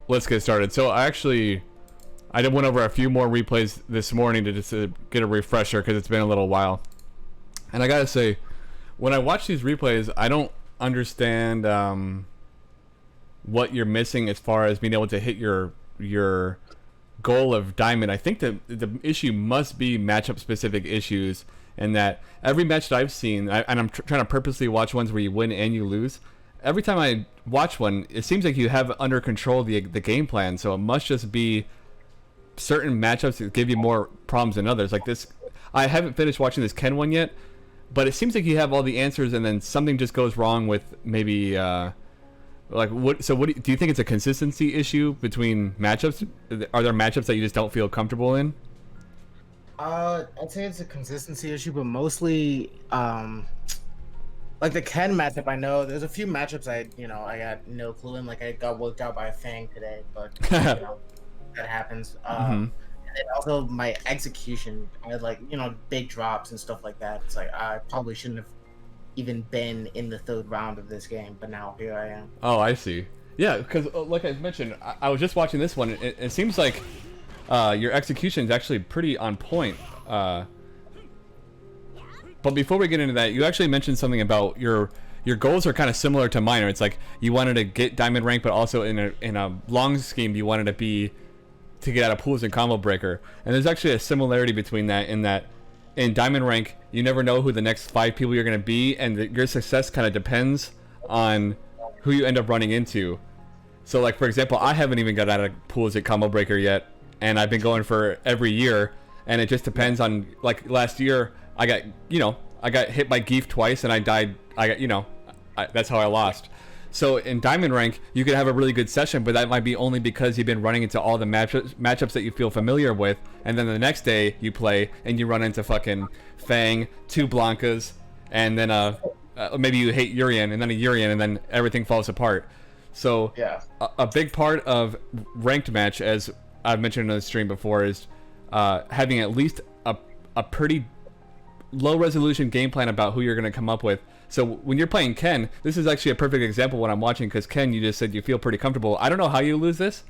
let's get started. So I did went over a few more replays this morning to just get a refresher because it's been a little while. And I gotta say, when I watch these replays, I don't understand what you're missing as far as being able to hit your goal of diamond. I think the issue must be matchup specific issues, and that every match that I've seen, and I'm trying to purposely watch ones where you win and you lose. Every time I watch one, it seems like you have under control the game plan. So it must just be certain matchups that give you more problems than others. Like this, I haven't finished watching this Ken one yet, but it seems like you have all the answers, and then something just goes wrong with maybe like what. So what do you think it's a consistency issue between matchups? Are there matchups that you just don't feel comfortable in? I'd say it's a consistency issue, but mostly like the Ken matchup. I know there's a few matchups I got no clue in. Like I got worked out by a Fang today, but that happens. And then also my execution, I had big drops and stuff like that. It's like I probably shouldn't have even been in the third round of this game, but now here I am. Oh, I see. Yeah, because like I mentioned, I was just watching this one. It seems like your execution is actually pretty on point. But before we get into that, you actually mentioned something about your goals are kind of similar to mine. It's like you wanted to get diamond rank, but also in a long scheme, you wanted to get out of pools and combo breaker. And there's actually a similarity between that, in diamond rank, you never know who the next 5 people you're going to be, and your success kind of depends on who you end up running into. So like, for example, I haven't even got out of pools at combo breaker yet, and I've been going for every year, and it just depends on, like last year I got hit by Geef twice and I died. That's how I lost. So in diamond rank, you could have a really good session, but that might be only because you've been running into all the matchups that you feel familiar with, and then the next day you play and you run into fucking Fang, 2 Blancas, and then maybe you hate Urian, and then a Urian, and then everything falls apart. So Yeah. a big part of ranked match, as I've mentioned in the stream before, is having at least a pretty low resolution game plan about who you're going to come up with. So when you're playing Ken, this is actually a perfect example when I'm watching, because Ken, you just said you feel pretty comfortable. I don't know how you lose this,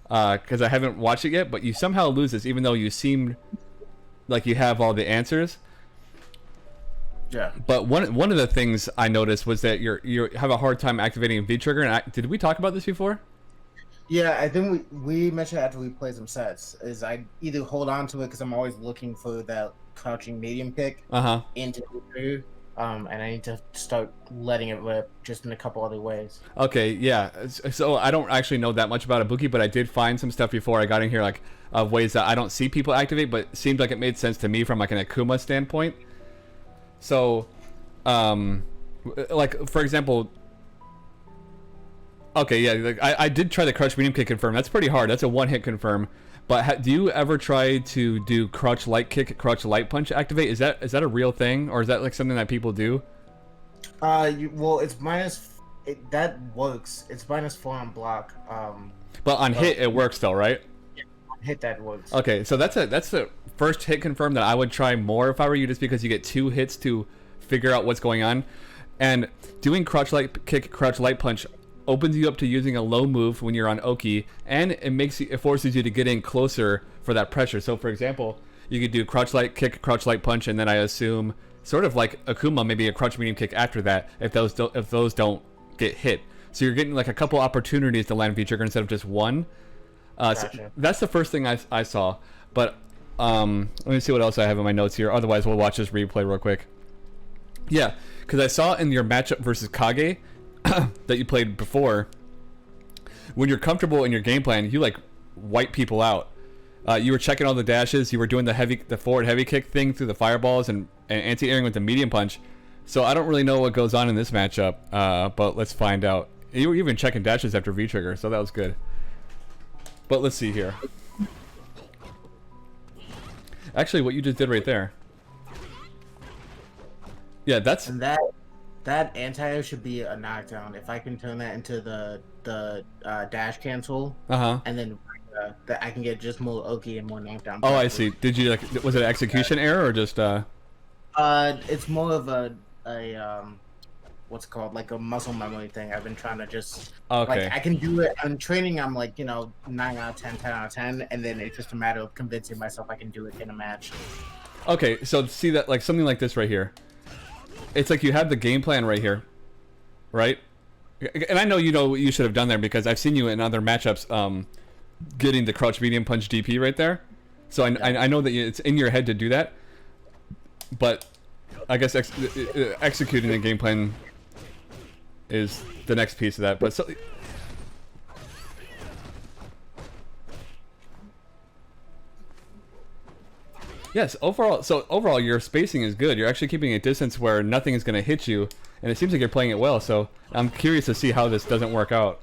because I haven't watched it yet, but you somehow lose this even though you seem like you have all the answers. Yeah. But one of the things I noticed was that you have a hard time activating V trigger. And did we talk about this before? Yeah, I think we mentioned after we play some sets is I either hold on to it because I'm always looking for that crouching medium kick into the and I need to start letting it rip just in a couple other ways. Okay, yeah. So I don't actually know that much about Ibuki, but I did find some stuff before I got in here, like of ways that I don't see people activate, but it seemed like it made sense to me from like an Akuma standpoint. So, like for example. Okay, yeah, like I did try the crouch medium kick confirm. That's pretty hard. That's a one-hit confirm. But do you ever try to do crouch light kick, crouch light punch activate? Is that a real thing, or is that like something that people do? Well, it's that works. It's -4 on block. But on hit it works though, right? Yeah, on hit that works. Okay, so that's the first hit confirm that I would try more if I were you, just because you get 2 hits to figure out what's going on, and doing crouch light kick, crouch light punch opens you up to using a low move when you're on Oki, and it forces you to get in closer for that pressure. So for example, you could do crouch light kick, crouch light punch, and then I assume sort of like Akuma, maybe a crouch medium kick after that if those don't get hit. So you're getting like a couple opportunities to land V trigger instead of just one. Gotcha. So that's the first thing I saw. But let me see what else I have in my notes here. Otherwise we'll watch this replay real quick. Yeah, because I saw in your matchup versus Kage that you played before, when you're comfortable in your game plan, you like wipe people out. You were checking all the dashes, you were doing the forward heavy kick thing through the fireballs, and anti-airing with the medium punch. So I don't really know what goes on in this matchup, but let's find out. You were even checking dashes after V trigger, so that was good. But let's see here. Actually, what you just did right there. Yeah, that's... And that anti-air should be a knockdown. If I can turn that into the dash cancel, and then I can get just more Oki and more knockdown. Oh, I see. Did you was it an execution error or just It's more of what's it called, like a muscle memory thing. I've been trying to just Okay. like I can do it. I'm training. I'm like 9 out of 10, 10 out of 10, and then it's just a matter of convincing myself I can do it in a match. Okay, so see that like something like this right here. It's like you have the game plan right here, right? And I know you know what you should have done there because I've seen you in other matchups getting the crouch medium punch DP right there. So I know that it's in your head to do that, but I guess executing the game plan is the next piece of that. But so. Yes, overall your spacing is good. You're actually keeping a distance where nothing is going to hit you, and it seems like you're playing it well. So I'm curious to see how this doesn't work out.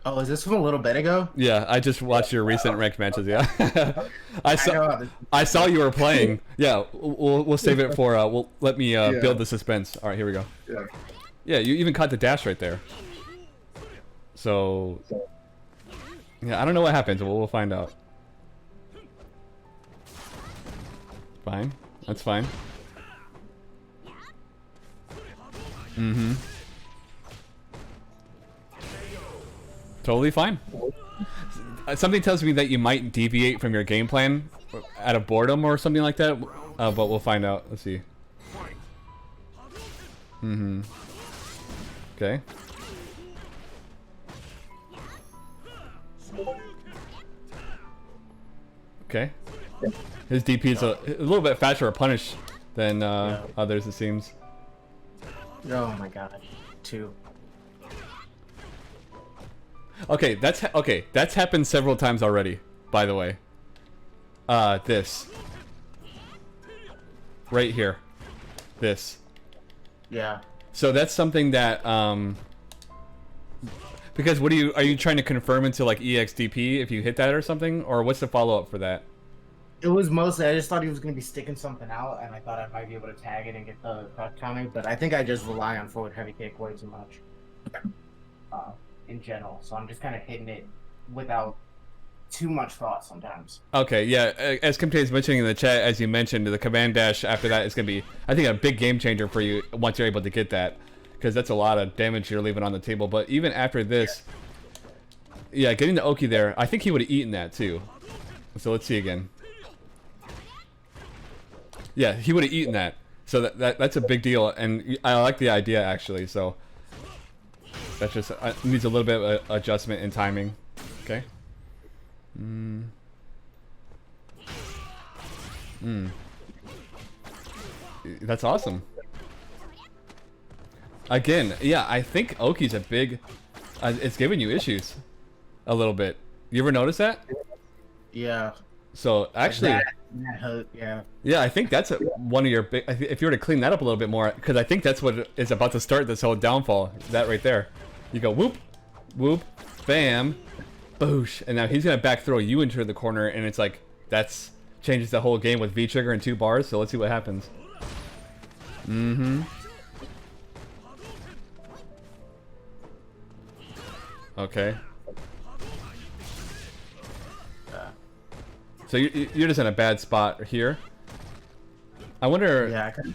Oh, is this from a little bit ago? Yeah, I just watched your recent ranked matches. Yeah, I saw you were playing. Yeah, we'll save it for. Let me build the suspense. All right, here we go. Yeah. Yeah, you even caught the dash right there. So yeah, I don't know what happens, but we'll find out. Fine. That's fine. Mm-hmm. Totally fine. Something tells me that you might deviate from your game plan out of boredom or something like that, but we'll find out. Let's see. Mm-hmm. Okay. Okay. His DP is a little bit faster a punish than others, it seems. Oh my god. 2. Okay, that's happened several times already, by the way. This. Right here. This. Yeah. So that's something that because are you trying to confirm into like EXDP if you hit that or something, or what's the follow-up for that? It was mostly, I just thought he was going to be sticking something out, and I thought I might be able to tag it and get the crouch counter, but I think I just rely on forward heavy kick way too much in general, so I'm just kind of hitting it without too much thought sometimes. Okay, yeah, as Kimte is mentioning in the chat, as you mentioned, the command dash after that is going to be, I think, a big game changer for you once you're able to get that, because that's a lot of damage you're leaving on the table, but even after this, yeah, getting the Oki there, I think he would have eaten that too. So let's see again. Yeah, he would have eaten that. So that's a big deal, and I like the idea actually. So that just needs a little bit of adjustment in timing. Okay. That's awesome. Again, yeah, I think Oki's a big. It's giving you issues, a little bit. You ever notice that? Yeah. So actually, that hurt, yeah. Yeah, I think that's one of your big. If you were to clean that up a little bit more, because I think that's what is about to start this whole downfall. That right there, you go whoop, whoop, bam, boosh, and now he's gonna back throw you into the corner, and it's like that's changes the whole game with V trigger and 2 bars. So let's see what happens. Mm-hmm. Okay. So you're just in a bad spot here. I wonder. Yeah, I can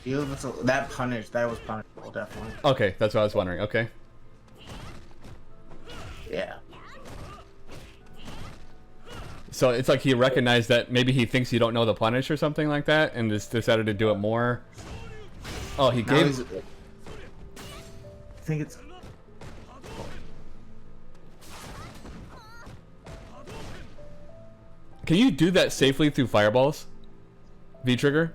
feel that punish. That was punishable, definitely. Okay, that's what I was wondering. Okay. Yeah. So it's like he recognized that maybe he thinks you don't know the punish or something like that, and just decided to do it more. Oh, he gave. I think it's. Can you do that safely through fireballs? V-trigger?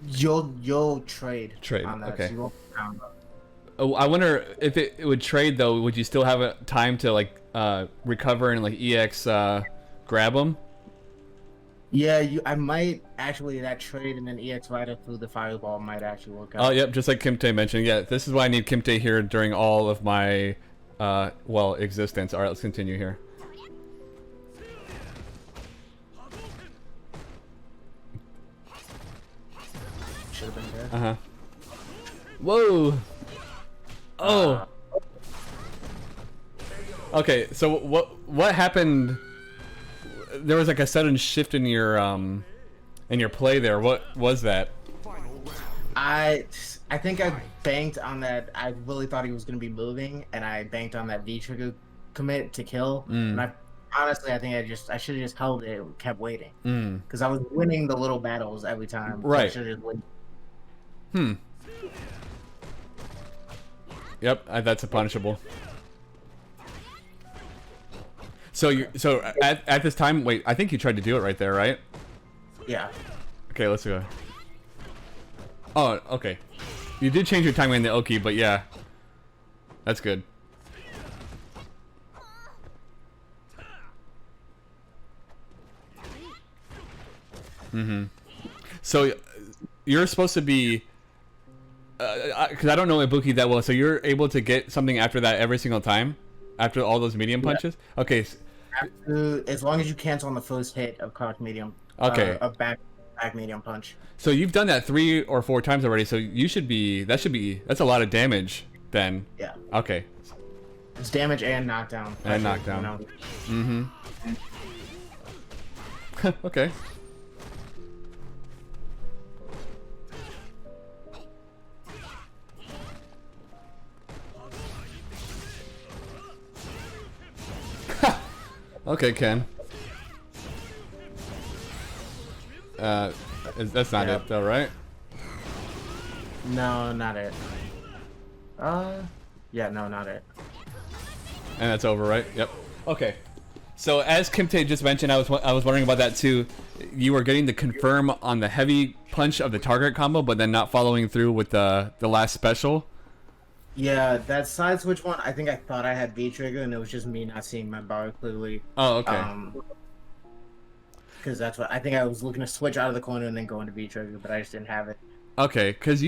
You'll trade. Trade, on that, okay. so you won't pound up. Oh, I wonder if it would trade though. Would you still have a time to like recover and like EX grab them? Yeah, I might actually that trade and then EX rider through the fireball might actually work out. Oh, yep, just like Kimte mentioned. Yeah, this is why I need Kimte here during all of my existence. All right, let's continue here. Should have been there. Uh-huh. Whoa. Oh. Okay, so what happened? There was like a sudden shift in your play there. What was that? I think I banked on that. I really thought he was going to be moving, and I banked on that V trigger commit to kill. And Mm. I honestly, I think I should have just held it, and kept waiting, Mm. because I was winning the little battles every time. So I Right. should have just waited. Hmm. Yep, that's a punishable. So at this time, wait, I think you tried to do it right there, right? Yeah. Okay, let's go. Oh, okay. You did change your timing in the Oki, but yeah. That's good. Mm-hmm. So you're supposed to be because I don't know Ibuki that well, so you're able to get something after that every single time? After all those medium punches? Yeah. Okay. As long as you cancel on the first hit of crouch medium. Okay. A back medium punch. So you've done that 3 or 4 times already, so you should be that's a lot of damage then. Yeah. Okay. It's damage and knockdown. And knockdown. Mm-hmm. Okay. Okay, Ken. That's not it though, right? No, not it. Yeah, no, not it. And that's over, right? Yep. Okay. So as Kimte just mentioned, I was wondering about that too. You were getting the confirm on the heavy punch of the target combo, but then not following through with the last special. Yeah, that side switch one, I think I thought I had V trigger, and it was just me not seeing my bar clearly. Oh, okay. Because that's what I think I was looking to switch out of the corner and then go into V trigger, but I just didn't have it. Okay, because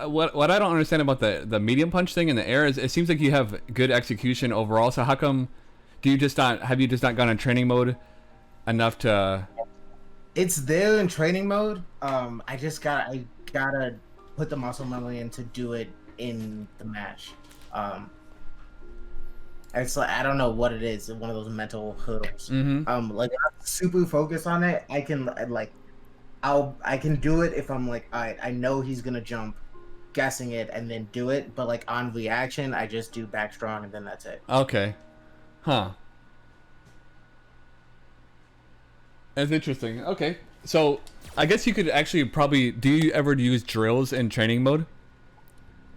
what I don't understand about the medium punch thing in the air is it seems like you have good execution overall. So how come have you just not gone in training mode enough to? It's there in training mode. I gotta put the muscle memory in to do it in the match. It's like I don't know what it is. One of those mental hurdles. Mm-hmm. Like I'm super focused on it. I can do it if I'm like, all right, I know he's gonna jump, guessing it, and then do it. But like on reaction, I just do back strong, and then that's it. Okay. Huh. That's interesting. Okay. So I guess you could actually probably do you ever use drills in training mode?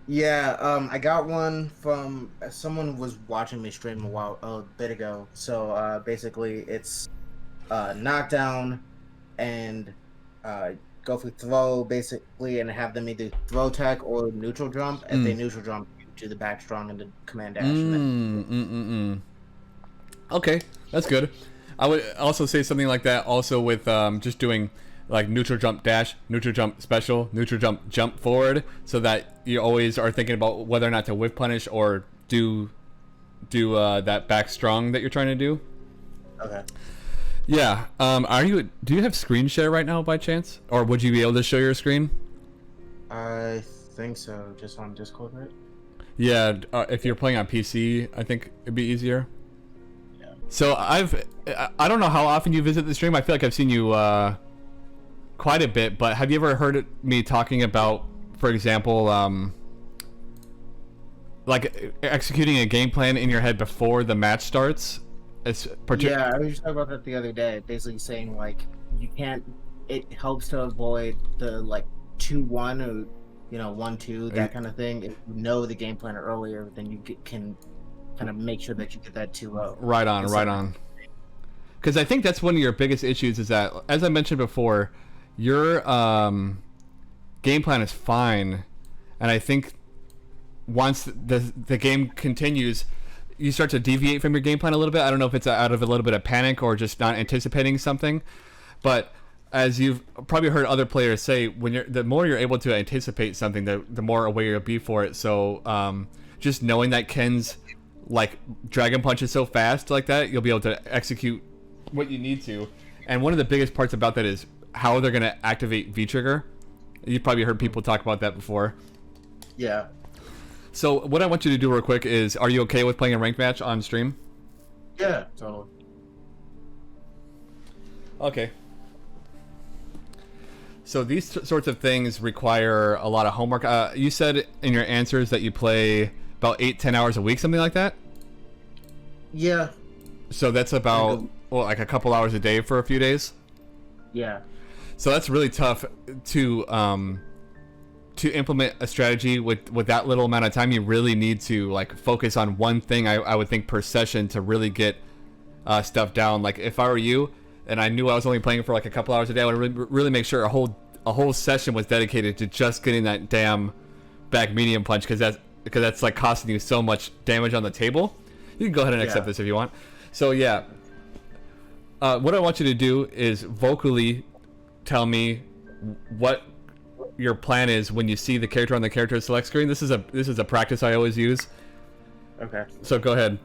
Yeah, I got one from someone was watching me stream a bit ago. So basically, it's knockdown and go for throw basically, and have them either throw tech or neutral jump. If they neutral jump, you do the back strong and the command dash. Okay, that's good. I would also say something like that also with just doing like neutral jump dash, neutral jump special, neutral jump forward, so that you always are thinking about whether or not to whiff punish or do that back strong that you're trying to do. Okay. Yeah. Do you have screen share right now by chance, or would you be able to show your screen? I think so. Just on Discord, right? Yeah. If you're playing on PC, I think it'd be easier. Yeah. So I don't know how often you visit the stream. I feel like I've seen you quite a bit, but have you ever heard me talking about, for example, like executing a game plan in your head before the match starts? Yeah, I was just talking about that the other day. Basically saying like you can't. It helps to avoid the like 2-1 or 1-2 that kind of thing. If you know the game plan earlier, then you can kind of make sure that you get that 2-0. Right on. Because I think that's one of your biggest issues is that, as I mentioned before, your game plan is fine, and I think once the game continues, you start to deviate from your game plan a little bit. I don't know if it's out of a little bit of panic or just not anticipating something, but as you've probably heard other players say, the more you're able to anticipate something, the more aware you'll be for it. So just knowing that Ken's like dragon punches so fast like that, you'll be able to execute what you need to. And one of the biggest parts about that is how they're going to activate V-trigger. You've probably heard people talk about that before. Yeah. So what I want you to do real quick is, are you okay with playing a ranked match on stream? Yeah, totally. Okay. So these sorts of things require a lot of homework. You said in your answers that you play about 8-10 hours a week, something like that. Yeah. So that's about like a couple hours a day for a few days. Yeah. So that's really tough to implement a strategy with that little amount of time. You really need to like focus on one thing. I would think per session to really get stuff down. Like if I were you and I knew I was only playing for like a couple hours a day, I would really make sure a whole session was dedicated to just getting that damn back medium punch, because that's like costing you so much damage on the table. You can go ahead and accept this if you want. So yeah, what I want you to do is vocally tell me what your plan is when you see the character on the character select screen. This is a practice I always use. Okay. So go ahead.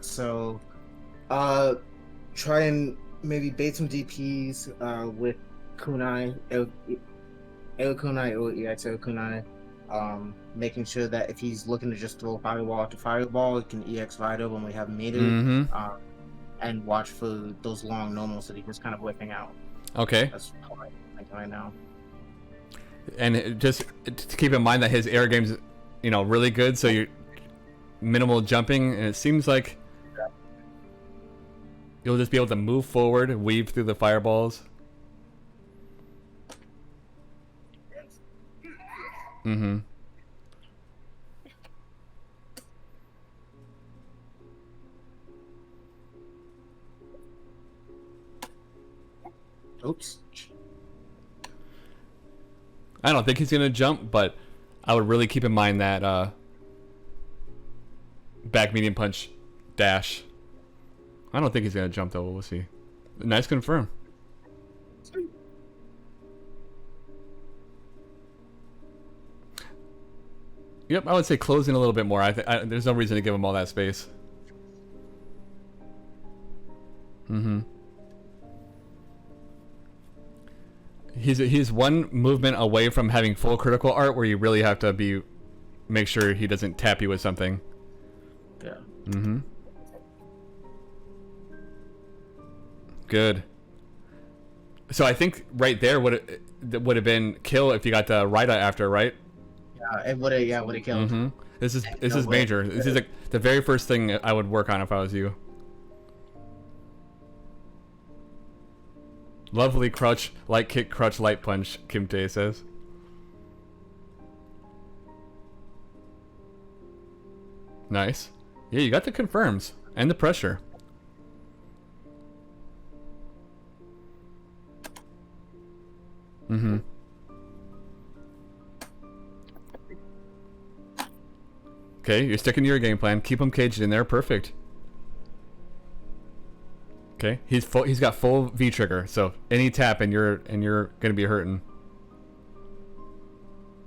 So try and maybe bait some DPs with kunai, kunai or EXO kunai. Making sure that if he's looking to just throw fireball after fireball, he can EX Vital when we have meter. And watch for those long normals that he was kind of whipping out. Okay. That's all I'm thinking right now. And just to keep in mind that his air game's, really good, so you're minimal jumping, and it seems like you'll just be able to move forward, weave through the fireballs. Mm-hmm. Oops. I don't think he's gonna jump, but I would really keep in mind that back medium punch dash. I don't think he's gonna jump though. We'll see. Nice confirm. Yep, I would say closing a little bit more. There's no reason to give him all that space. Mm-hmm. He's one movement away from having full critical art, where you really have to make sure he doesn't tap you with something. Yeah. Mm-hmm. Good. So I think right there would have been kill if you got the Raida after, right? Yeah, it would have killed. Mm-hmm. This is major. This is the very first thing I would work on if I was you. Lovely crutch, light kick, crutch, light punch, Kim Tae says. Nice. Yeah, you got the confirms and the pressure. Mm-hmm. Okay, you're sticking to your game plan. Keep him caged in there. Perfect. Okay, he's got full V trigger, so any tap and you're gonna be hurting.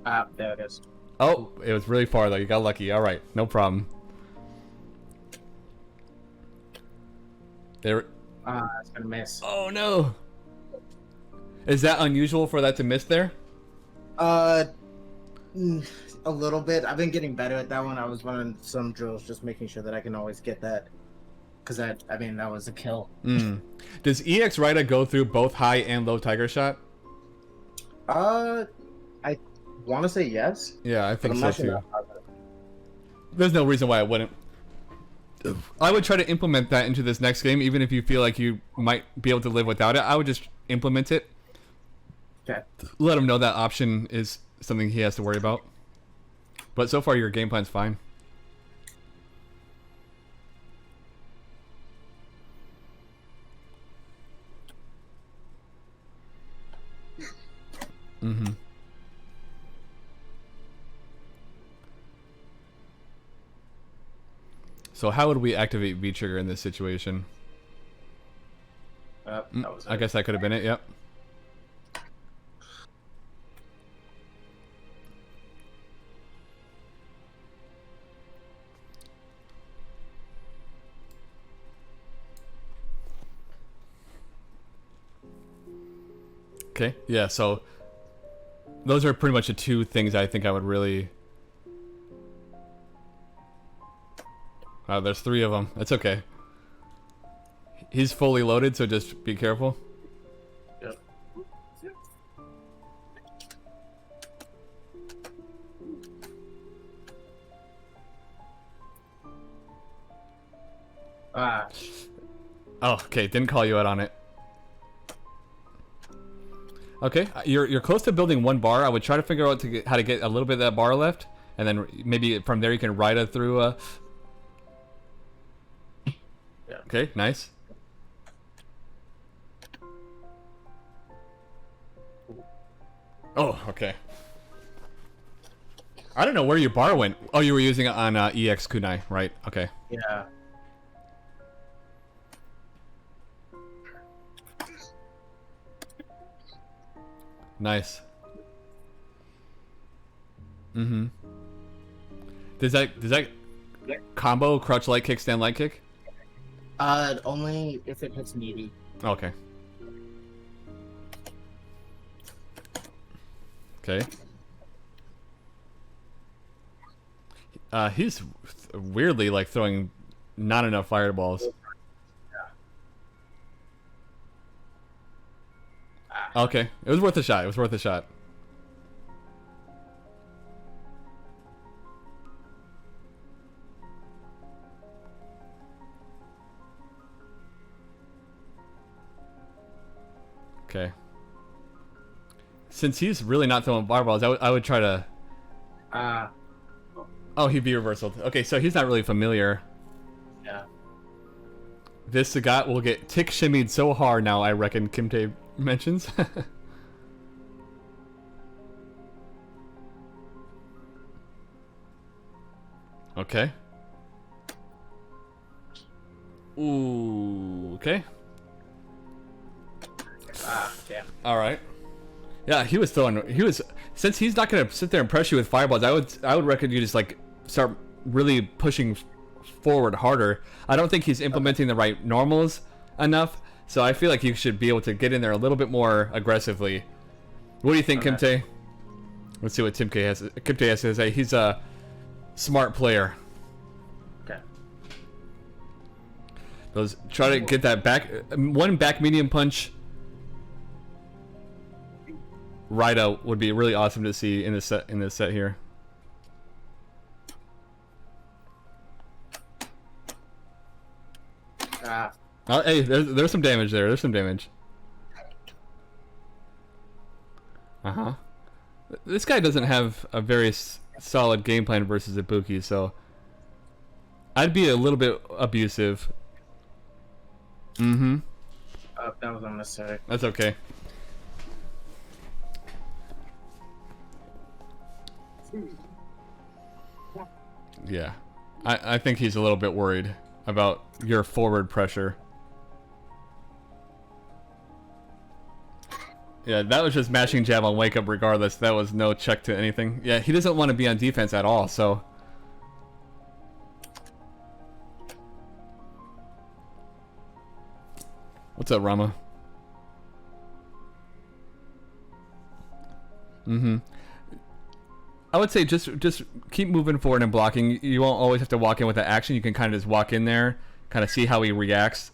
There it is. Oh, it was really far though. You got lucky. All right, no problem. There. It's gonna miss. Oh no. Is that unusual for that to miss there? A little bit. I've been getting better at that one. I was running some drills, just making sure that I can always get that. Because that was a kill. Does EX Raida go through both high and low Tiger Shot? I want to say yes. Yeah, I think so too. There's no reason why I wouldn't. I would try to implement that into this next game, even if you feel like you might be able to live without it. I would just implement it. Okay. Let him know that option is something he has to worry about. But so far, your game plan's fine. Mm-hmm. So how would we activate V-Trigger in this situation? I guess that could have been it, yep. Okay, yeah, so those are pretty much the two things I think I would really... Wow, there's 3 of them. That's okay. He's fully loaded, so just be careful. Yep. Ah, Oh, okay. Didn't call you out on it. Okay, you're close to building one bar. I would try to figure out how to get a little bit of that bar left, and then maybe from there you can ride it through. yeah. Okay, nice. Oh, okay. I don't know where your bar went. Oh, you were using it on EX Kunai, right? Okay. Yeah. Nice. Mm-hmm. Does that combo crouch light kick stand light kick? Only if it hits meaty. Okay. Okay. He's weirdly like throwing not enough fireballs. Okay, it was worth a shot. It was worth a shot. Okay. Since he's really not throwing fireballs, I would try to. Oh, he'd be reversaled. Okay, so he's not really familiar. Yeah. This Sagat will get tick shimmied so hard now, I reckon Kimte mentions. Okay. Ooh, okay. Damn. Alright. Yeah, he was since he's not gonna sit there and press you with fireballs, I would recommend you just like start really pushing forward harder. I don't think he's implementing the right normals enough, so I feel like you should be able to get in there a little bit more aggressively. What do you think, Kimte? Let's see what Kimte has to say. He's a smart player. Okay. Try to get that one back medium punch right out would be really awesome to see in this set here. Oh, hey, there's some damage there. There's some damage. This guy doesn't have a very solid game plan versus Ibuki, so I'd be a little bit abusive. Mm-hmm. That was unnecessary. That's okay. Yeah. I think he's a little bit worried about your forward pressure. Yeah, that was just mashing jab on wake up regardless. That was no check to anything. Yeah, he doesn't want to be on defense at all, so. What's up, Rama? Mm-hmm. I would say just keep moving forward and blocking. You won't always have to walk in with that action. You can kind of just walk in there, kind of see how he reacts.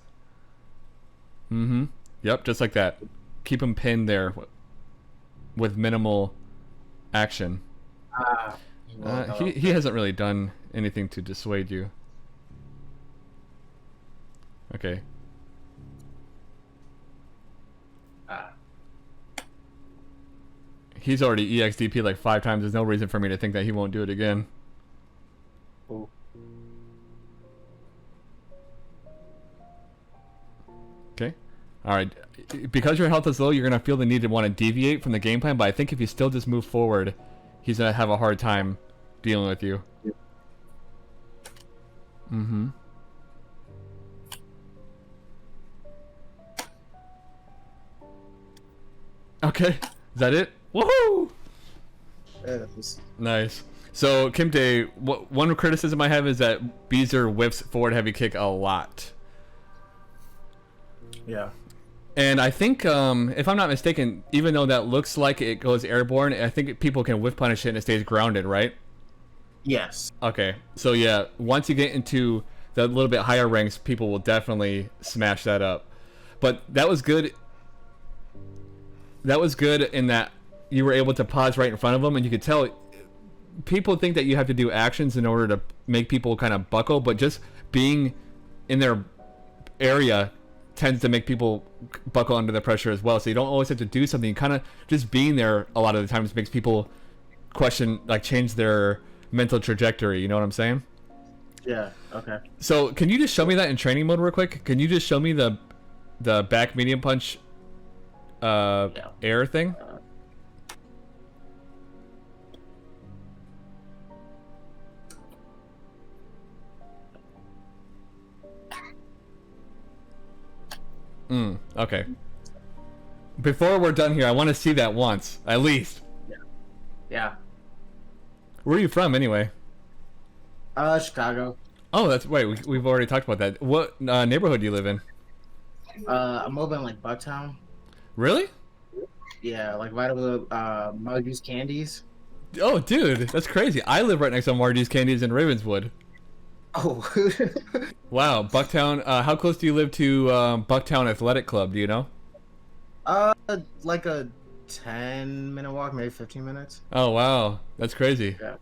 Mm-hmm. Yep, just like that. Keep him pinned there with minimal action. He hasn't really done anything to dissuade you. Okay. He's already EXDP like 5 times. There's no reason for me to think that he won't do it again. Ooh. Okay. Alright. Because your health is low, you're going to feel the need to want to deviate from the game plan, but I think if you still just move forward, he's going to have a hard time dealing with you. Mm-hmm. Okay. Is that it? Woohoo! Nice. So, Kimte, one criticism I have is that Bezer whiffs forward heavy kick a lot. Yeah. And I think, if I'm not mistaken, even though that looks like it goes airborne, I think people can whiff punish it and it stays grounded, right? Yes. Okay. So, yeah, once you get into the little bit higher ranks, people will definitely smash that up. But that was good. That was good in that you were able to pause right in front of them, and you could tell people think that you have to do actions in order to make people kind of buckle, but just being in their area tends to make people buckle under the pressure as well. So you don't always have to do something. Kind of just being there a lot of the times makes people question, like change their mental trajectory. You know what I'm saying? Yeah. Okay. So can you just show me that in training mode real quick? Can you just show me the back medium punch air thing? Okay. Before we're done here, I want to see that once, at least. Yeah. Where are you from, anyway? Chicago. Oh, that's wait. We've already talked about that. What neighborhood do you live in? I'm over in like Bucktown. Really? Yeah, like right over Muggy's Candies. Oh, dude, that's crazy. I live right next to Marty's Candies in Ravenswood. Oh. Wow, Bucktown. How close do you live to Bucktown Athletic Club? Do you know? Like a 10-minute walk, maybe 15 minutes. Oh, wow, that's crazy. Yeah.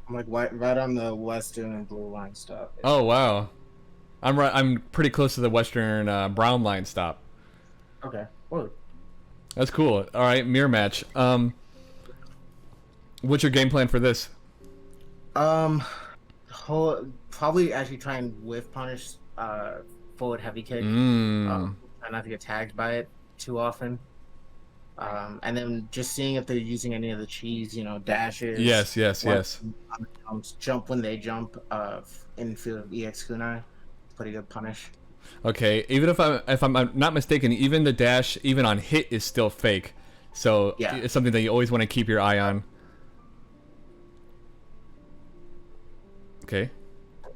I'm like right on the Western and Blue Line stop. Oh, wow. I'm pretty close to the Western Brown Line stop. Okay. Whoa. That's cool. All right, mirror match. What's your game plan for this? Probably actually try and whiff punish forward heavy kick. Try not to get tagged by it too often. And then just seeing if they're using any of the cheese, dashes. Yes. Jump when they jump. In field of EX kunai, pretty good punish. Okay, even if I'm not mistaken, even the dash, even on hit, is still fake. So yeah, it's something that you always want to keep your eye on. Okay,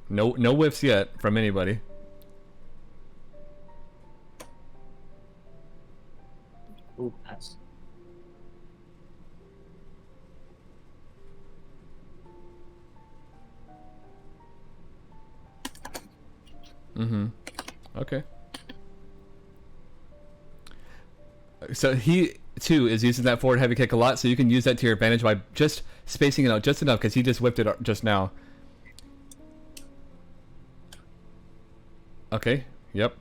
no whiffs yet from anybody. Ooh, nice. Okay. So he too is using that forward heavy kick a lot, so you can use that to your advantage by just spacing it out just enough, because he just whipped it just now. Okay. Yep.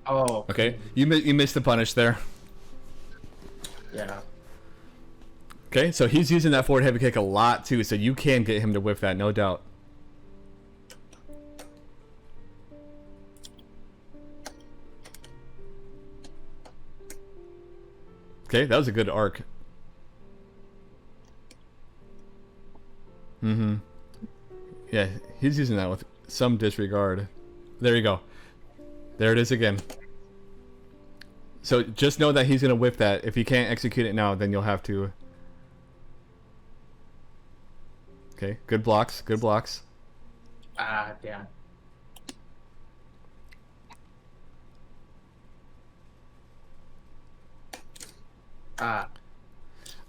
Oh. Okay. You missed the punish there. Yeah. Okay, so he's using that forward heavy kick a lot too, so you can get him to whiff that, no doubt. Okay, that was a good arc. Yeah, he's using that with some disregard. There you go. There it is again. So just know that he's going to whip that. If he can't execute it now, then you'll have to. Okay, good blocks, good blocks. Yeah.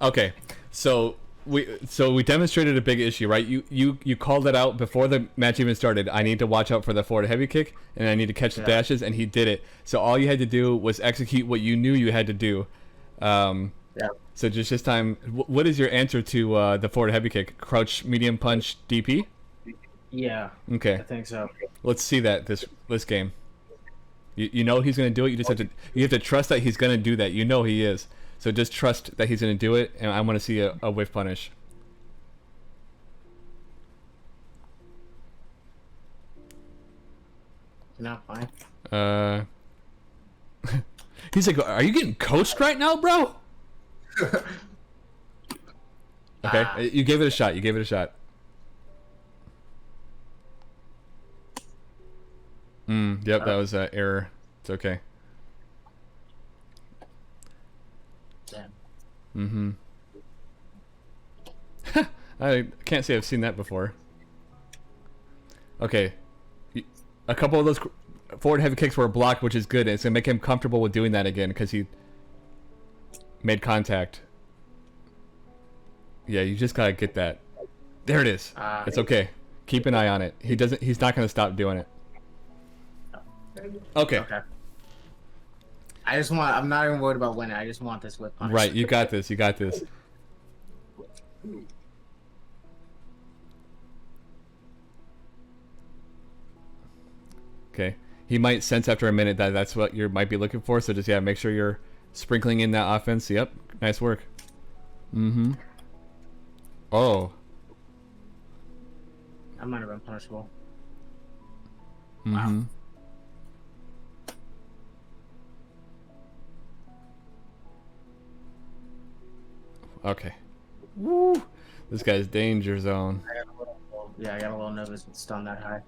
Okay, so we demonstrated a big issue, right? You called it out before the match even started. I need to watch out for the forward heavy kick, and I need to catch the dashes, and he did it. So all you had to do was execute what you knew you had to do. Yeah. So just this time, what is your answer to the forward heavy kick? Crouch, medium punch, DP? Yeah. Okay. I think so. Let's see that this game. You know he's gonna do it. You just have to trust that he's gonna do that. You know he is. So just trust that he's going to do it, and I want to see a whiff punish. No, fine. He's like, are you getting coached right now, bro? Okay, you gave it a shot. You gave it a shot. Yep, that was an error. It's okay. I can't say I've seen that before. Okay, a couple of those forward heavy kicks were blocked, which is good. It's gonna make him comfortable with doing that again because he made contact. Yeah, you just gotta get that. There it is. It's okay. Keep an eye on it. He's not gonna stop doing it. Okay. I'm not even worried about winning. I just want this whip punch. Right, you got this. You got this. Okay. He might sense after a minute that that's what you might be looking for. So just, yeah, make sure you're sprinkling in that offense. Yep. Nice work. Mm-hmm. Oh. That might have been punishable. Mm-hmm. Wow. Okay. Woo. This guy's danger zone. I got a little nervous with stun that high.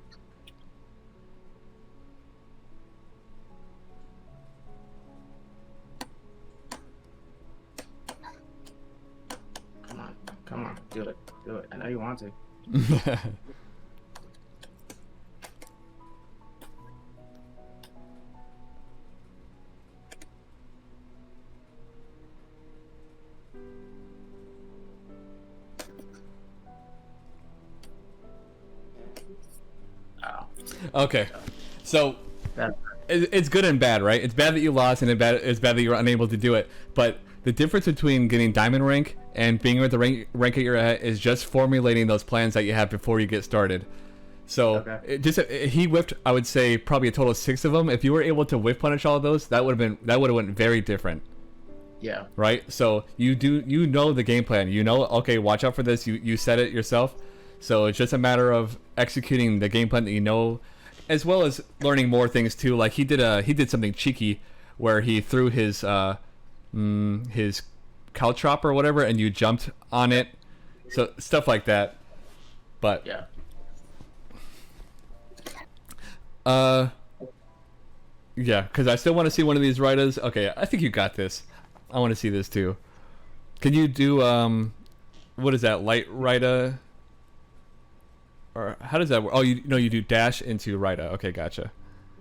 Come on, do it. I know you want to. Oh. Okay. So That, it's good and bad, right? It's bad that you lost, and it's bad that you were unable to do it. But the difference between getting diamond rank and being at the rank that you're at is just formulating those plans that you have before you get started. So he whiffed, I would say, probably a total of 6 of them. If you were able to whiff punish all of those, that would have went very different. yeah. Right. So you know the game plan. You know, okay, watch out for this. You said it yourself. So it's just a matter of executing the game plan that you know, as well as learning more things too. Like he did something cheeky where he threw his caltrop or whatever, and you jumped on it. So stuff like that. But Yeah. Yeah, because I still want to see one of these Raidas. Okay, I think you got this. I want to see this too. Can you do what is that, light Raida? Or how does that work? Oh, you do dash into Raida. Okay, gotcha.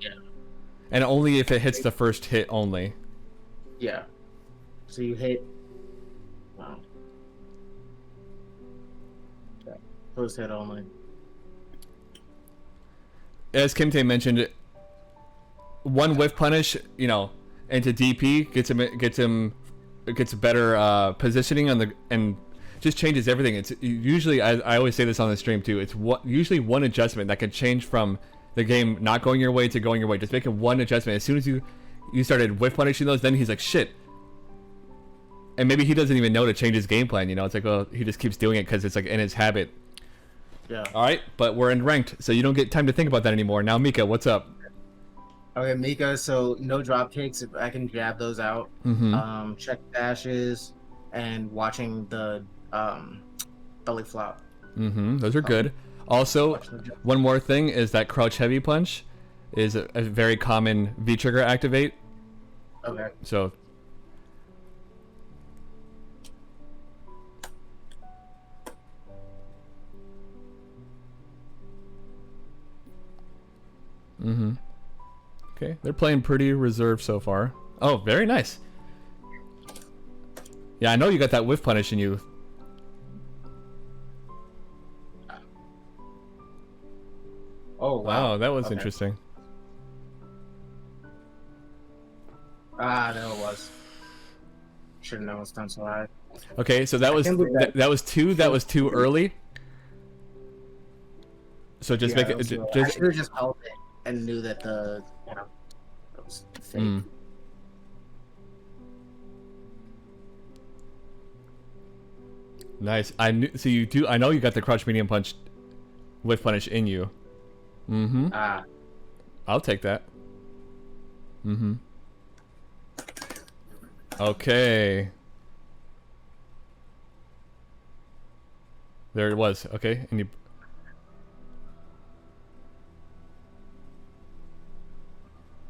Yeah. And only if it hits the first hit only. Yeah. So you hit. Wow. Yeah. First hit only. As Kimte mentioned, one whiff punish, into DP gets better positioning on and just changes everything. It's usually, I always say this on the stream too, it's usually one adjustment that can change from the game not going your way to going your way. Just making one adjustment. As soon as you started whiff punishing those, then he's like, shit. And maybe he doesn't even know to change his game plan. It's like, well, he just keeps doing it because it's like in his habit. Yeah. All right, but we're in ranked, so you don't get time to think about that anymore. Now, Mika, what's up? Okay, Mika. So no drop kicks. If I can jab those out. Mm-hmm. Check dashes and watching the belly flop. Mm-hmm. Those are good. Also, one more thing is that crouch heavy punch is a very common V trigger activate. Okay. So. Mm-hmm. Okay, they're playing pretty reserved so far. Oh, very nice. Yeah, I know you got that whiff punish in you. Oh wow, that was interesting. There it was. Should have known it's done so high. Okay, so that was that was too early. So just make it. I should have just held it and knew that it was fake. Nice. I knew. So you do. I know you got the crouch medium punch, whiff punish in you. Mm-hmm. I'll take that. Mm-hmm. Okay. There it was. Okay, and you.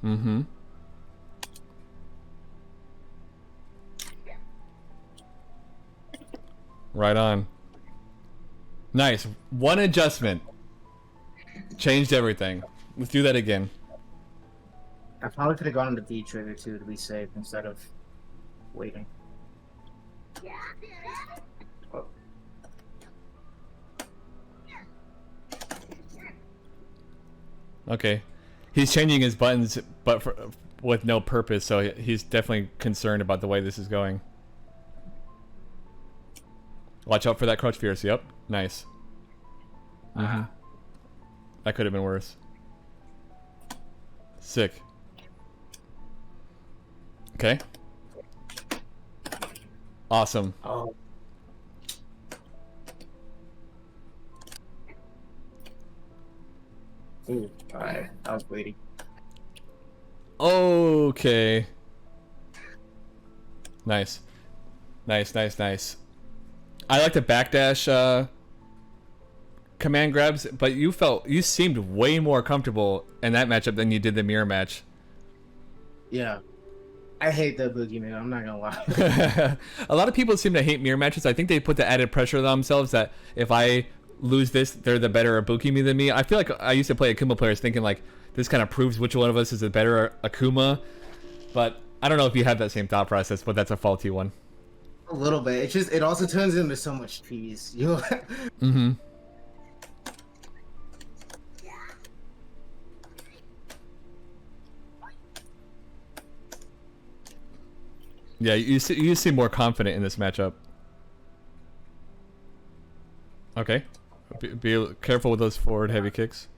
Mm-hmm. Right on. Nice. One adjustment. Changed everything. Let's do that again. I probably could have gone on the V trigger too to be safe instead of waiting. Oh. Okay. He's changing his buttons, but with no purpose, so he's definitely concerned about the way this is going. Watch out for that crouch fierce. Yep. Nice. Mm-hmm. That could have been worse. Sick. Okay. Awesome. Oh. Ooh, alright. I was waiting. Okay. Nice. Nice, nice, nice. I like the backdash command grabs, but you seemed way more comfortable in that matchup than you did the mirror match. Yeah. I hate the boogeyman, I'm not gonna lie. A lot of people seem to hate mirror matches. I think they put the added pressure on themselves that if I lose this, they're the better Akuma than me. I feel like I used to play Akuma players thinking like this kind of proves which one of us is a better Akuma, but I don't know if you have that same thought process, but that's a faulty one. A little bit. It also turns into so much cheese. You. Mm-hmm. Yeah, you seem more confident in this matchup. Okay. Be careful with those forward heavy kicks.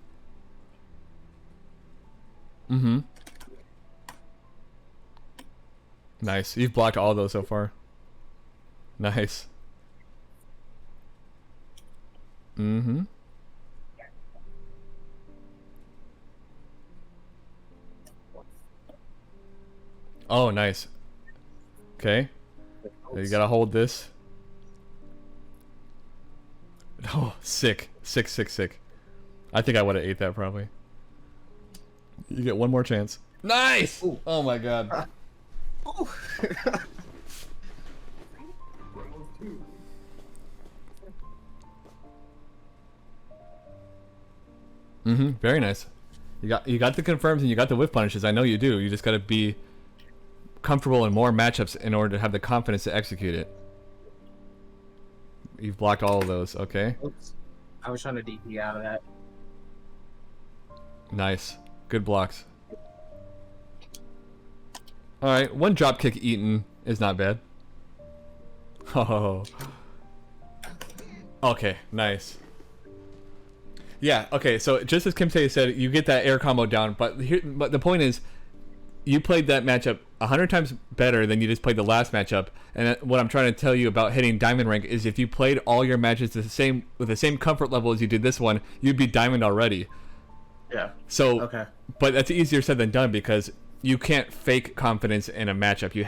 Mm-hmm. Nice. You've blocked all those so far. Nice. Mm-hmm. Oh, nice. Okay. You gotta hold this. Oh, sick. Sick, sick, sick. I think I would have ate that probably. You get one more chance. Nice! Ooh. Oh my god. Mm-hmm. Very nice. You got the confirms and you got the whiff punishes. I know you do. You just gotta be comfortable in more matchups in order to have the confidence to execute it. You've blocked all of those. Okay. Oops. I was trying to DP out of that. Nice. Good blocks. Alright, one drop kick eaten is not bad. Oh. Okay, nice. Yeah, okay, so just as Kimse said, you get that air combo down, but the point is, you played that matchup 100 times better than you just played the last matchup. And what I'm trying to tell you about hitting diamond rank is if you played all your matches with the same comfort level as you did this one, you'd be diamond already. Yeah. So, okay. But that's easier said than done because you can't fake confidence in a matchup. You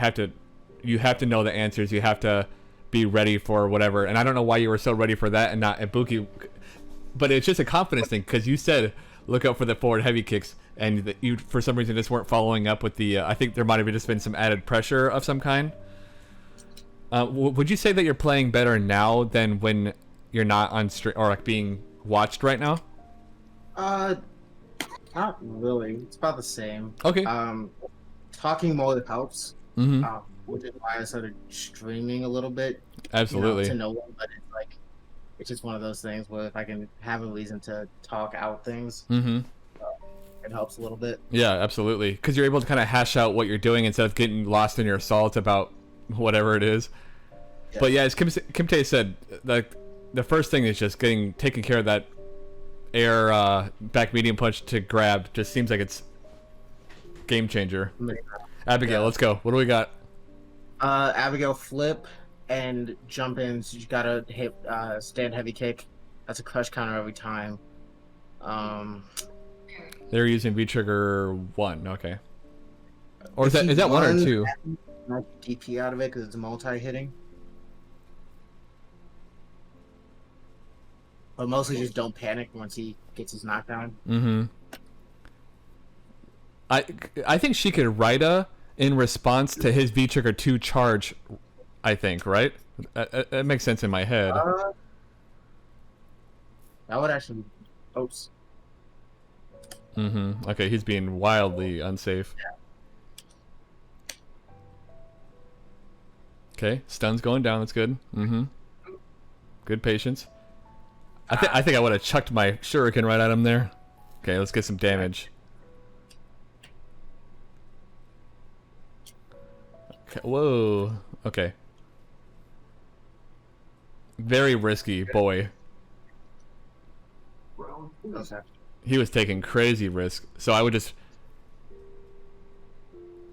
have to know the answers. You have to be ready for whatever. And I don't know why you were so ready for that and not Ibuki. But it's just a confidence thing because you said look out for the forward heavy kicks, and that you for some reason just weren't following up with the. I think there might have just been some added pressure of some kind. Would you say that you're playing better now than when you're not on stream or like being watched right now? Not really. It's about the same. Okay. Talking more helps. Mm-hmm. Which is why I started streaming a little bit. Absolutely. To no one, but it's like it's just one of those things where if I can have a reason to talk out things, mm-hmm. It helps a little bit. Yeah, absolutely. Because you're able to kind of hash out what you're doing instead of getting lost in your assault about whatever it is. Yeah. But yeah, as Kimte said, the first thing is just taking care of that air back medium punch to grab. Just seems like it's game changer. Abigail, let's go. What do we got? Abigail flip and jump in. So you gotta hit stand heavy kick. That's a crush counter every time. They're using V trigger 1. Okay. Or is that 1 or 2? Not DP out of it because it's multi hitting. But mostly just don't panic once he gets his knockdown. Mm-hmm. I think she could Raida in response to his V trigger 2 charge. I think, right? That makes sense in my head. That would actually. Oops. Mm-hmm. Okay, he's being wildly unsafe. Yeah. Okay, stun's going down. That's good. Mm-hmm. Good patience. I think I would have chucked my shuriken right at him there. Okay, let's get some damage. Okay, whoa. Okay. Very risky, boy. He was taking crazy risk. So I would just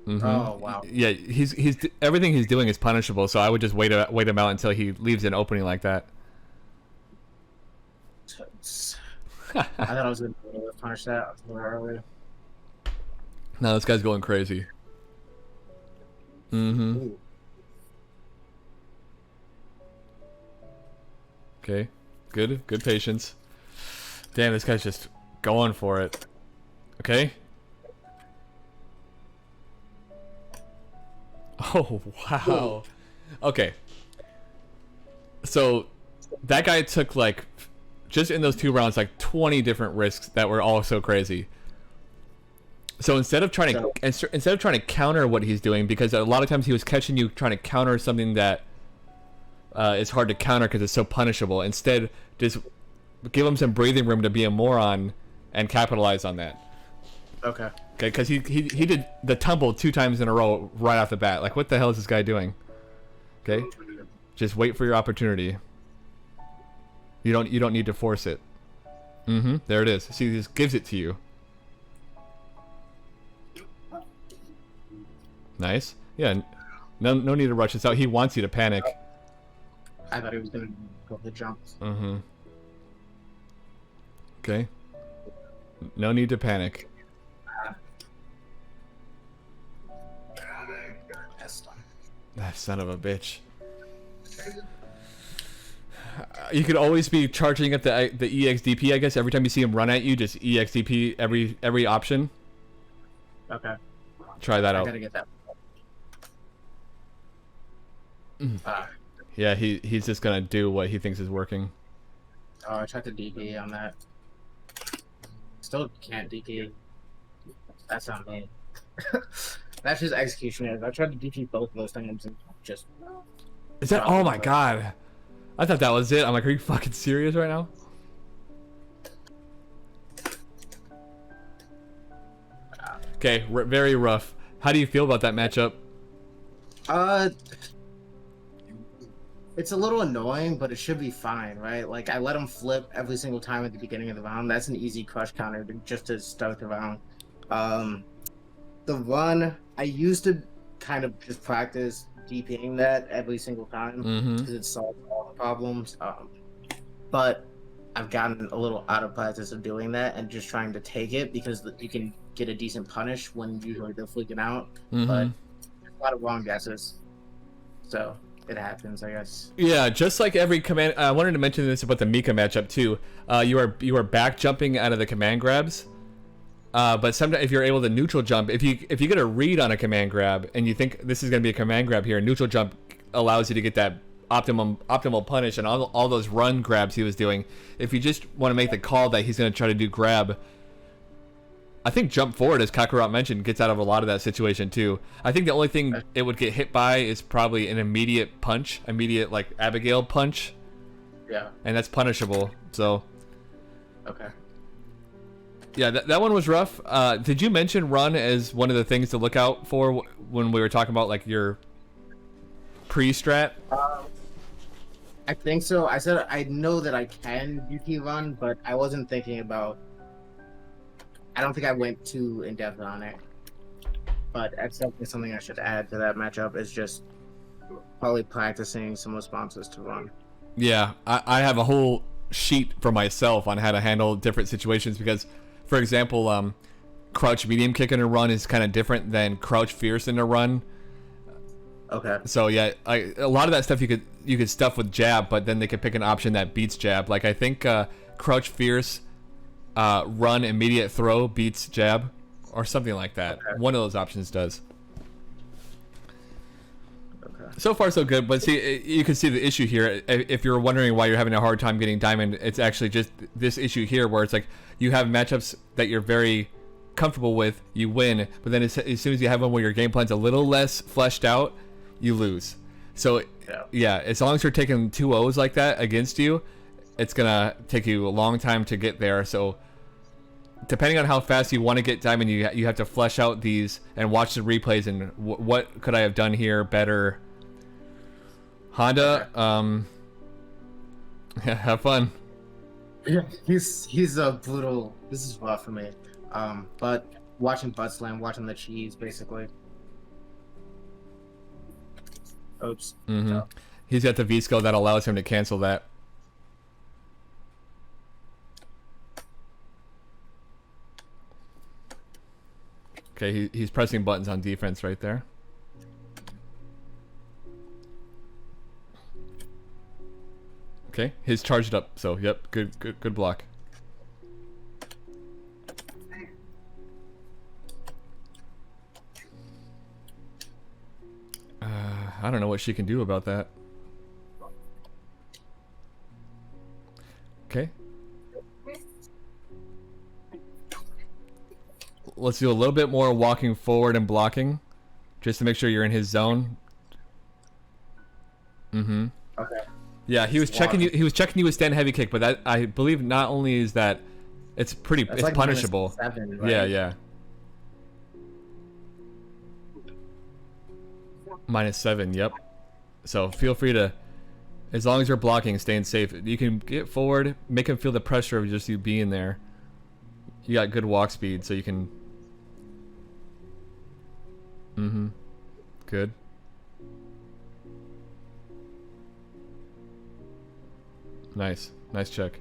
Oh wow. Yeah, he's everything he's doing is punishable. So I would just wait him out until he leaves an opening like that. I thought I was gonna be able to punish that a little earlier. No, this guy's going crazy. Ooh. Okay, good patience. Damn, this guy's just going for it. Okay. Oh wow. Okay. So that guy took like just in those 2 rounds like 20 different risks that were all so crazy. So instead of trying to counter what he's doing, because a lot of times he was catching you trying to counter something that is hard to counter because it's so punishable. Instead, just give him some breathing room to be a moron and capitalize on that. Okay. Okay, because he did the tumble 2 times in a row right off the bat. Like, what the hell is this guy doing? Okay, just wait for your opportunity. You don't need to force it. There it is. See, he just gives it to you. Nice. Yeah. No need to rush this out. He wants you to panic. I thought he was gonna go for the jumps. Okay. No need to panic. That son of a bitch. You could always be charging at the EXDP, I guess. Every time you see him run at you, just EXDP every option. Okay. Try that out. I gotta get that. Yeah, he's just gonna do what he thinks is working. Oh, I tried to DP on that. Still can't DP. That's not me. That's just execution errors. I tried to DP both of those things and just. Is that? Oh my god! I thought that was it. I'm like, are you fucking serious right now? Okay, very rough. How do you feel about that matchup? It's a little annoying, but it should be fine, right? Like, I let him flip every single time at the beginning of the round. That's an easy crush counter just to start the round. The run, I used to kind of just practice DPing that every single time because it solved all the problems. But I've gotten a little out of practice of doing that and just trying to take it because you can get a decent punish when usually they're freaking out. But a lot of wrong guesses. So it happens, I guess. Yeah, just like every command. I wanted to mention this about the Mika matchup too. You are back jumping out of the command grabs, but sometimes if you're able to neutral jump, if you get a read on a command grab and you think this is going to be a command grab here, neutral jump allows you to get that optimal punish and all those run grabs he was doing. If you just want to make the call that he's going to try to do grab, I think jump forward, as Kakarot mentioned, gets out of a lot of that situation too. I think the only thing it would get hit by is probably an immediate punch, like Abigail punch. Yeah. And that's punishable. So. Okay. Yeah, that one was rough. Did you mention run as one of the things to look out for when we were talking about like your pre-strat? I think so. I said I know that I can UT run, but I wasn't thinking about. I don't think I went too in depth on it, but that's definitely something I should add to that matchup. Is just probably practicing some responses to run. Yeah, I have a whole sheet for myself on how to handle different situations because, for example, crouch medium kick in a run is kind of different than crouch fierce in a run. Okay. So yeah, a lot of that stuff you could stuff with jab, but then they could pick an option that beats jab. Like I think crouch fierce. Run immediate throw beats jab or something like that. Okay. One of those options does. Okay. So far so good, but see, you can see the issue here. If you're wondering why you're having a hard time getting diamond, it's actually just this issue here where it's like you have matchups that you're very comfortable with, you win, but then as soon as you have one where your game plan's a little less fleshed out, you lose. So yeah, as long as you're taking 2 O's like that against you, it's gonna take you a long time to get there. So depending on how fast you want to get diamond, you have to flesh out these and watch the replays and what could I have done here better. Honda, yeah, have fun. Yeah, he's a brutal. This is rough for me. But watching butt slam, watching the cheese, basically. Oops. Mm-hmm. He's got the V skill that allows him to cancel that. Okay, he's pressing buttons on defense right there. Okay, he's charged up, so yep, good block. I don't know what she can do about that. Okay. Let's do a little bit more walking forward and blocking, just to make sure you're in his zone. Mm-hmm. Okay. Yeah, he was checking you. He was checking you with stand heavy kick, but that I believe not only is that it's it's like punishable. -7, right? Yeah. -7. Yep. So feel free to, as long as you're blocking, staying safe. You can get forward, make him feel the pressure of just you being there. You got good walk speed, so you can. Mm-hmm. Good. Nice check.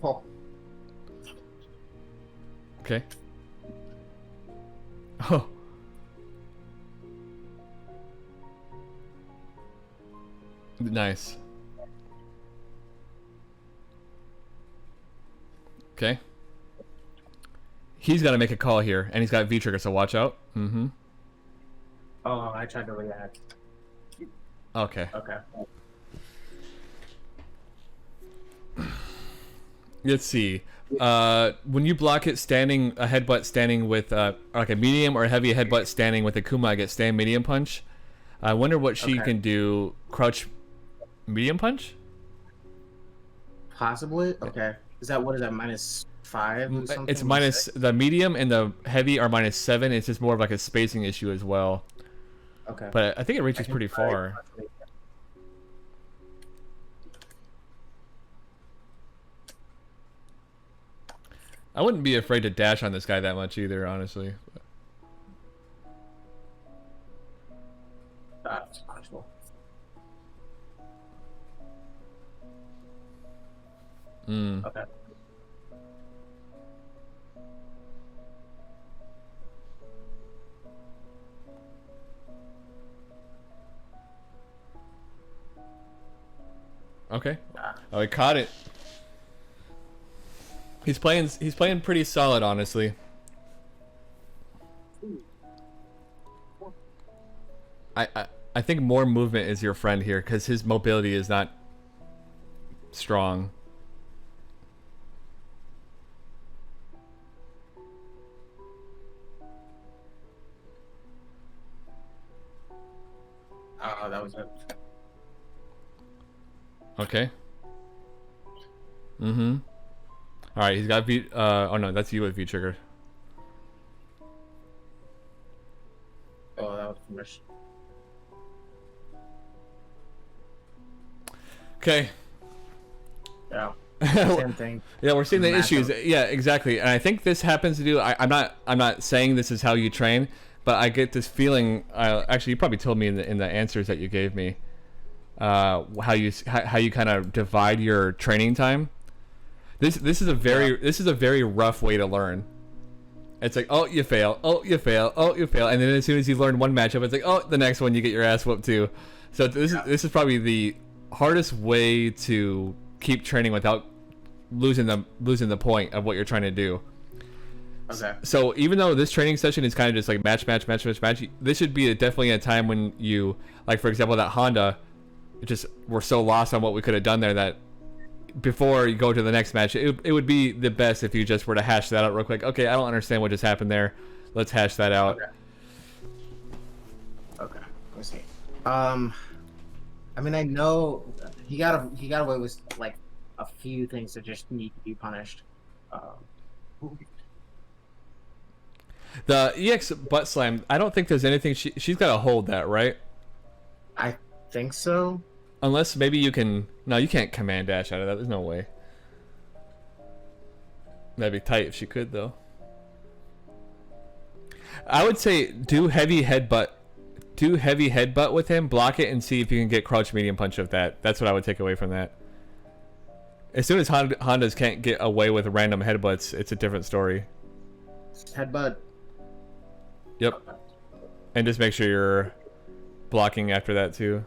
Oh. Okay. Oh. Nice. Okay. He's got to make a call here, and he's got V trigger, so watch out. Mm-hmm. Oh, I tried to react. Okay. Okay. Let's see. When you block it standing, a headbutt standing with like a medium or a heavy headbutt standing with a Kuma, I get stand medium punch. I wonder what she can do. Crouch medium punch? Possibly? Okay. Is that, what is that, -5 or something? It's minus, the medium and the heavy are -7. It's just more of like a spacing issue as well. Okay. But I think it reaches pretty far. I wouldn't be afraid to dash on this guy that much either, honestly. That's possible. Okay. Okay. Oh, he caught it. He's playing pretty solid, honestly. I think more movement is your friend here because his mobility is not strong. Oh, that was it. Okay. Mm-hmm. All right, he's got V. Oh no, that's you with V trigger. Oh, that was finished. Okay. Yeah. Same thing. Yeah, we're seeing the issues. Yeah, exactly. And I think this happens to do. I'm not saying this is how you train, but I get this feeling. Actually, you probably told me in the answers that you gave me. How you kind of divide your training time. This is a very rough way to learn. It's like, oh, you fail, oh, you fail, oh, you fail, and then as soon as you learn one matchup, it's like, oh, the next one you get your ass whooped too. So this is probably the hardest way to keep training without losing the point of what you're trying to do. Okay. So even though this training session is kind of just like match, this should be definitely a time when you, like for example that Honda, we're so lost on what we could have done there that before you go to the next match, it would be the best if you just were to hash that out real quick. Okay, I don't understand what just happened there. Let's hash that out. Okay. Let's see. I mean, I know he got away with like a few things that just need to be punished. The EX butt slam, I don't think there's anything she's got to hold that, right? I think so. Unless maybe you can. No, you can't command dash out of that. There's no way. That'd be tight if she could, though. I would say do heavy headbutt. Do heavy headbutt with him, block it, and see if you can get crouch medium punch with that. That's what I would take away from that. As soon as Hondas can't get away with random headbutts, it's a different story. Headbutt. Yep. And just make sure you're blocking after that too.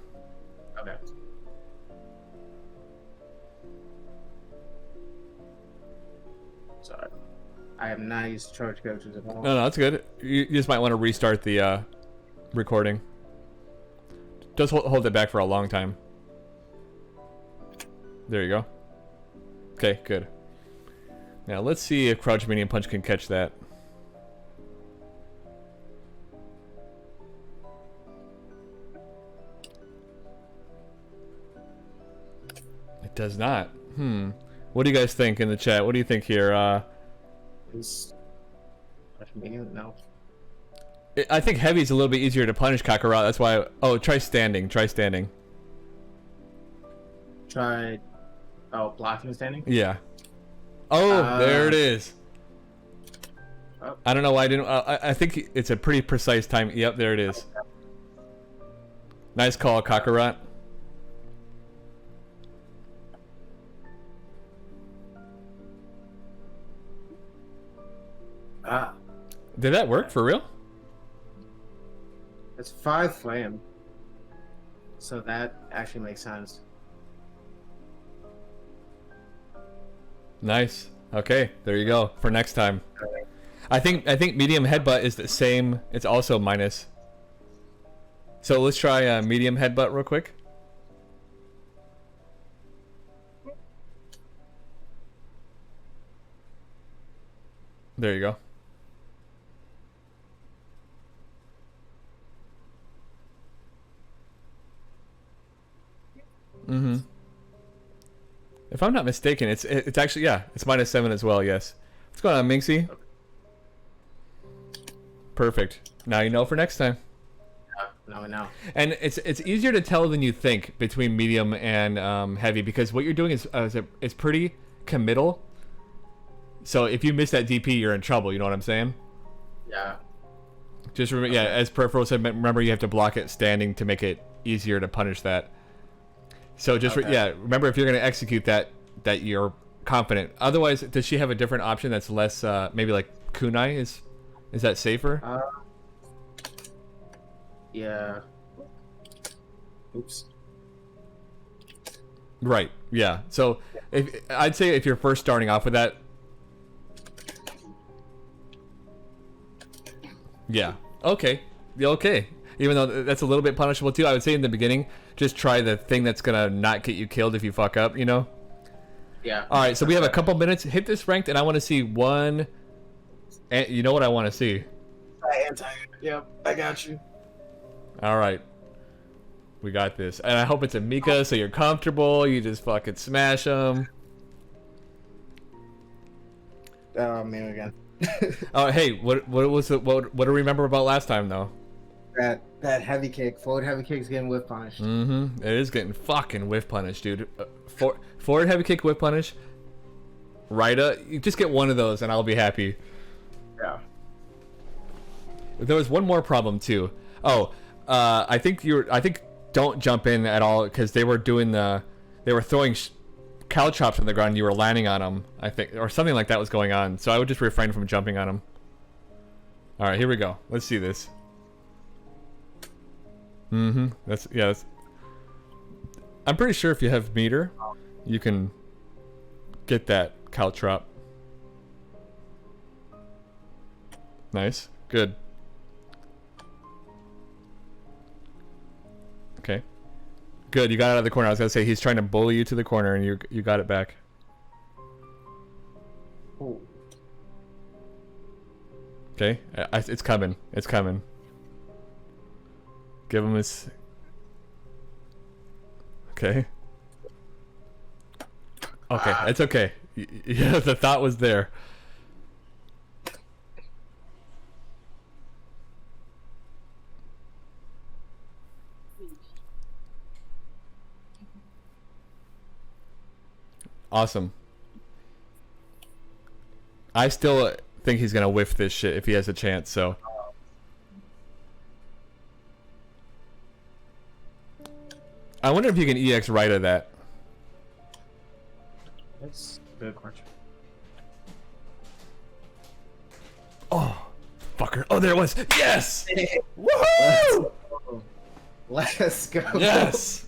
Okay. Sorry. I am not used to charge coaches at all. No, that's good. You just might want to restart the recording. Just hold it back for a long time. There you go. Okay, good. Now let's see if crouch medium punch can catch that. It does not. What do you guys think in the chat? What do you think here? Is medium? No. I think heavy is a little bit easier to punish Kakarot. That's why. Oh, try standing. Try standing. Try. Oh, blocking standing? Yeah. Oh, there it is. Oh. I don't know why I didn't. I think it's a pretty precise time. Yep, there it is. Nice call, Kakarot. Did that work for real? It's 5 flame. So that actually makes sense. Nice. Okay, there you go for next time. I think medium headbutt is the same. It's also minus. So let's try medium headbutt real quick. There you go. If I'm not mistaken, it's actually, yeah, it's -7 as well. Yes. What's going on, Minxie? Perfect. Now you know for next time. Yeah, now we know. And it's easier to tell than you think between medium and heavy, because what you're doing is pretty committal. So if you miss that DP, you're in trouble. You know what I'm saying? Yeah. Just remember, yeah, as Peripheral said, remember you have to block it standing to make it easier to punish that. So just remember, if you're going to execute that you're confident. Otherwise, does she have a different option that's less maybe like kunai? Is that safer? Yeah. Oops. Right. Yeah. So I'd say if you're first starting off with that. Yeah. Okay. Okay. Even though that's a little bit punishable too, I would say in the beginning, just try the thing that's gonna not get you killed if you fuck up, you know? Yeah. All right, so we have a couple minutes. Hit this ranked, and I want to see one. And you know what I want to see? Yep, I got you. All right, we got this, and I hope it's a Mika, so you're comfortable. You just fucking smash them. Oh man, again. Oh, hey, what was it? What do we remember about last time though? That heavy kick, forward heavy kick is getting whiff punished. It is getting fucking whiff punished, dude. Forward heavy kick, whiff punish. You just get one of those, and I'll be happy. Yeah. There was one more problem too. Oh, I think don't jump in at all, because they were throwing caltrops on the ground. And you were landing on them, I think, or something like that was going on. So I would just refrain from jumping on them. All right, here we go. Let's see this. That's. I'm pretty sure if you have meter, you can get that caltrop. Nice, good. Okay, good. You got out of the corner. I was gonna say he's trying to bully you to the corner, and you got it back. Ooh. Okay, it's coming. It's coming. Give him his. Okay. Okay, it's okay. Yeah, the thought was there. Awesome. I still think he's gonna whiff this shit if he has a chance. So I wonder if you can EX right of that. That's a good question. Oh, fucker! Oh, there it was. Yes. Woohoo! Let's go. Yes.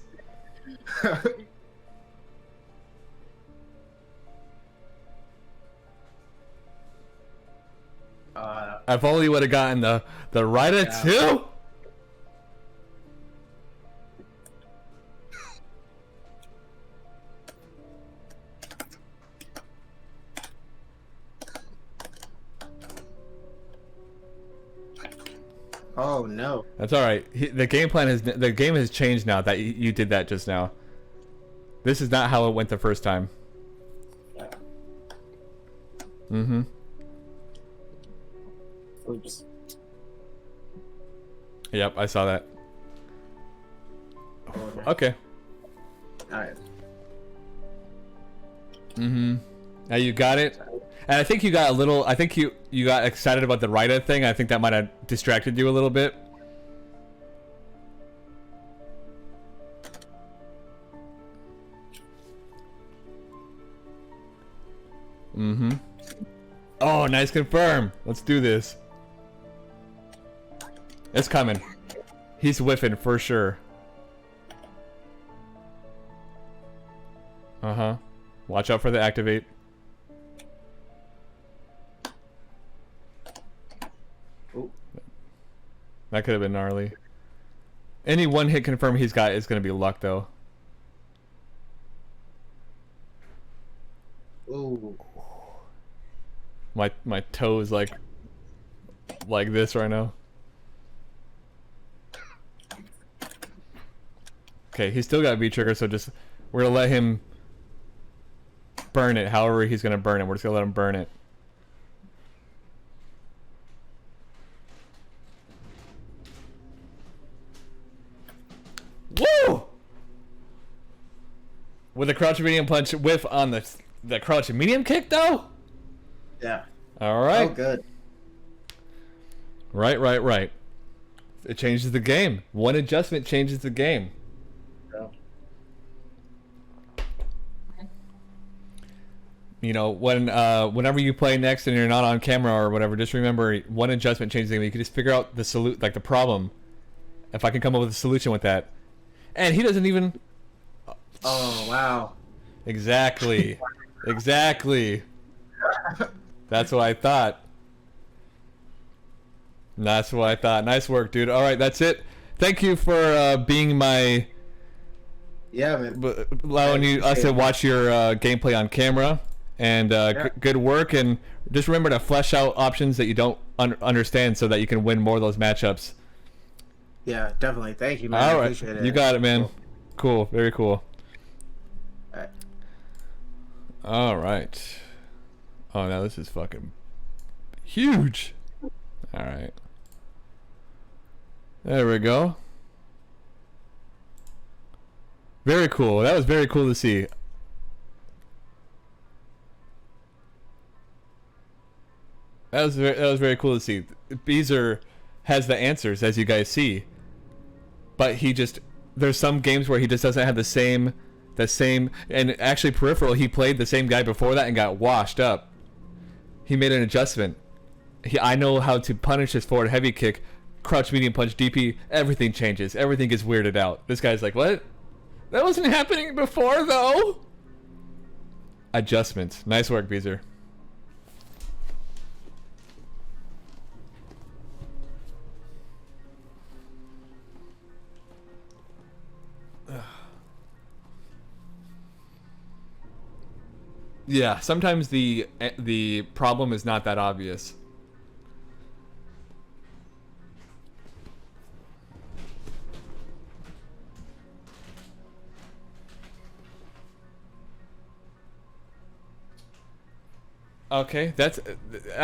If only would have gotten the Rida too. Oh no. That's all right. The game has changed now that you did that just now. This is not how it went the first time. Mm-hmm. Oops. Yep, I saw that. Okay. Alright. Mm-hmm. Now you got it. And I think you got a little, I think you got excited about the Rida thing. I think that might have distracted you a little bit. Mm-hmm. Oh, nice confirm. Let's do this. It's coming. He's whiffing for sure. Uh-huh. Watch out for the activate. Ooh. That could have been gnarly. Any one hit confirm he's got is going to be luck though. Ooh. My toe is like this right now. Okay, he's still got V trigger, so just we're gonna let him burn it. However he's gonna burn it, we're just gonna let him burn it. Woo! With a crouch medium punch whiff on the crouch medium kick though. Yeah. All right. Oh, good. Right. It changes the game. One adjustment changes the game. Yeah. You know, whenever you play next and you're not on camera or whatever, just remember one adjustment changes the game. You can just figure out the problem. If I can come up with a solution with that, and he doesn't even. Oh wow. Exactly. That's what I thought. Nice work, dude. All right, that's it. Thank you for being my. Yeah, man. Allowing us to watch your gameplay on camera, and good work. And just remember to flesh out options that you don't understand, so that you can win more of those matchups. Yeah, definitely. Thank you, man. All I right, appreciate it. you got it, man. Cool. Very cool. All right. All right. Oh, now this is fucking huge. All right. There we go. Very cool. That was very cool to see. That was very cool to see. Bezer has the answers, as you guys see, but there's some games where he just doesn't have the same, and actually Peripheral, he played the same guy before that and got washed up. He made an adjustment. I know how to punish his forward heavy kick, crouch medium punch, DP, everything changes. Everything gets weirded out. This guy's like, what? That wasn't happening before, though. Adjustments. Nice work, Bezer. Yeah, sometimes the problem is not that obvious. Okay, that's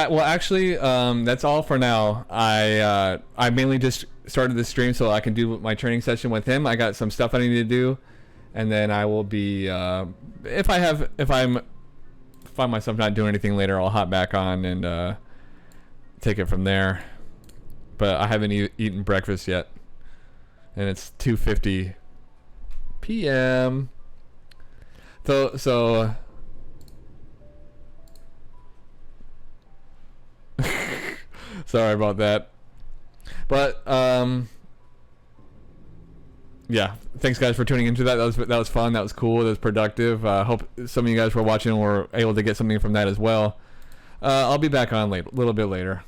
well. Actually, that's all for now. I mainly just started the stream so I can do my training session with him. I got some stuff I need to do, and then I will be if I'm find myself not doing anything later, I'll hop back on and take it from there. But I haven't eaten breakfast yet, and it's 2:50 p.m. So sorry about that. But yeah, thanks guys for tuning into that. That was fun. That was cool. That was productive. Hope some of you guys were watching and were able to get something from that as well. I'll be back on a little bit later.